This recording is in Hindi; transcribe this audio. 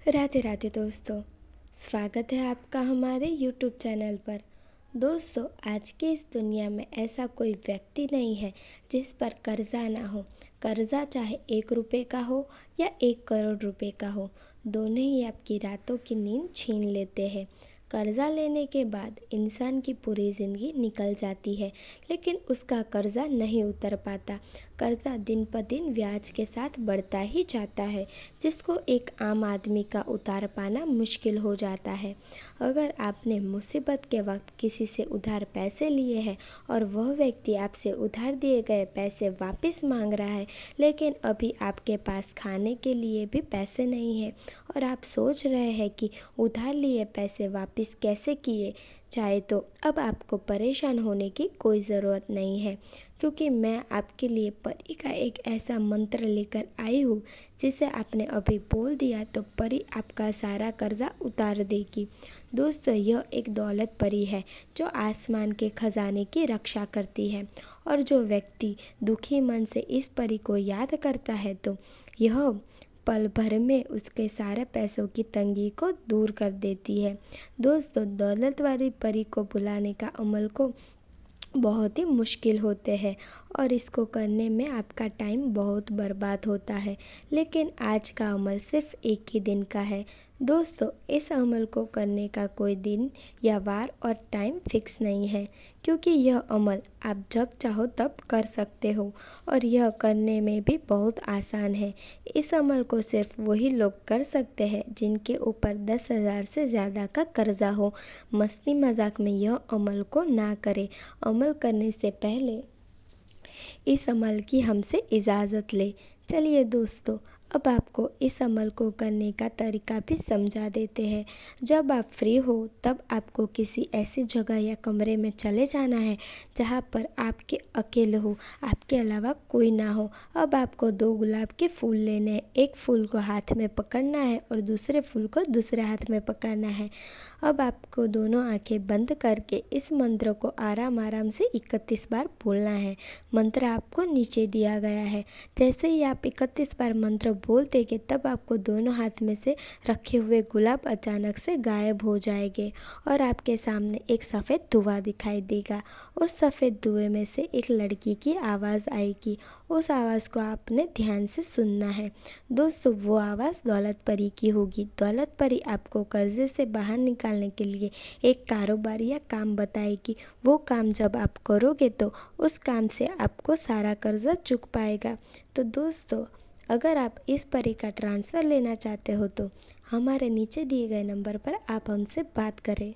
राधे राधे दोस्तों। स्वागत है आपका हमारे YouTube चैनल पर। दोस्तों, आज की इस दुनिया में ऐसा कोई व्यक्ति नहीं है जिस पर कर्जा ना हो। कर्जा चाहे 1 रुपये का हो या 1 करोड़ रुपए का हो, दोनों ही आपकी रातों की नींद छीन लेते हैं। कर्जा लेने के बाद इंसान की पूरी ज़िंदगी निकल जाती है, लेकिन उसका कर्जा नहीं उतर पाता। कर्जा दिन ब दिन ब्याज के साथ बढ़ता ही जाता है, जिसको एक आम आदमी का उतार पाना मुश्किल हो जाता है। अगर आपने मुसीबत के वक्त किसी से उधार पैसे लिए हैं और वह व्यक्ति आपसे उधार दिए गए पैसे वापस मांग रहा है, लेकिन अभी आपके पास खाने के लिए भी पैसे नहीं है और आप सोच रहे हैं कि उधार लिए पैसे वापस कैसे किए जाए, तो अब आपको परेशान होने की कोई ज़रूरत नहीं है, क्योंकि मैं आपके लिए परी का एक ऐसा मंत्र लेकर आई हूँ जिसे आपने अभी बोल दिया तो परी आपका सारा कर्जा उतार देगी। दोस्तों, यह एक दौलत परी है जो आसमान के खजाने की रक्षा करती है, और जो व्यक्ति दुखी मन से इस परी को याद करता है तो यह पल भर में उसके सारे पैसों की तंगी को दूर कर देती है। दोस्तों, दौलत वाली परी को बुलाने का अमल को बहुत ही मुश्किल होते हैं और इसको करने में आपका टाइम बहुत बर्बाद होता है, लेकिन आज का अमल सिर्फ एक ही दिन का है। दोस्तों, इस अमल को करने का कोई दिन या वार और टाइम फिक्स नहीं है, क्योंकि यह अमल आप जब चाहो तब कर सकते हो और यह करने में भी बहुत आसान है। इस अमल को सिर्फ वही लोग कर सकते हैं जिनके ऊपर 10,000 से ज़्यादा का कर्जा हो। मस्ती मजाक में यह अमल को ना करें। अमल करने से पहले इस अमल की हमसे इजाज़त ले। चलिए दोस्तों, अब आपको इस अमल को करने का तरीका भी समझा देते हैं। जब आप फ्री हो तब आपको किसी ऐसी जगह या कमरे में चले जाना है जहाँ पर आपके अकेले हो, आपके अलावा कोई ना हो। अब आपको 2 गुलाब के फूल लेने हैं। एक फूल को हाथ में पकड़ना है और दूसरे फूल को दूसरे हाथ में पकड़ना है। अब आपको दोनों आंखें बंद करके इस मंत्र को आराम आराम से 31 बार बोलना है। मंत्र आपको नीचे दिया गया है। जैसे ही आप 31 बार मंत्र बोल देंगे, तब आपको दोनों हाथ में से रखे हुए गुलाब अचानक से गायब हो जाएंगे और आपके सामने एक सफ़ेद धुआं दिखाई देगा। उस सफ़ेद धुएं में से एक लड़की की आवाज़ आएगी। उस आवाज़ को आपने ध्यान से सुनना है। दोस्तों, वो आवाज़ दौलत परी की होगी। दौलत परी आपको कर्जे से बाहर निकालने के लिए एक कारोबार या काम बताएगी। वो काम जब आप करोगे तो उस काम से आपको सारा कर्जा चुक पाएगा। तो दोस्तों, अगर आप इस परी का ट्रांसफ़र लेना चाहते हो तो हमारे नीचे दिए गए नंबर पर आप हमसे बात करें।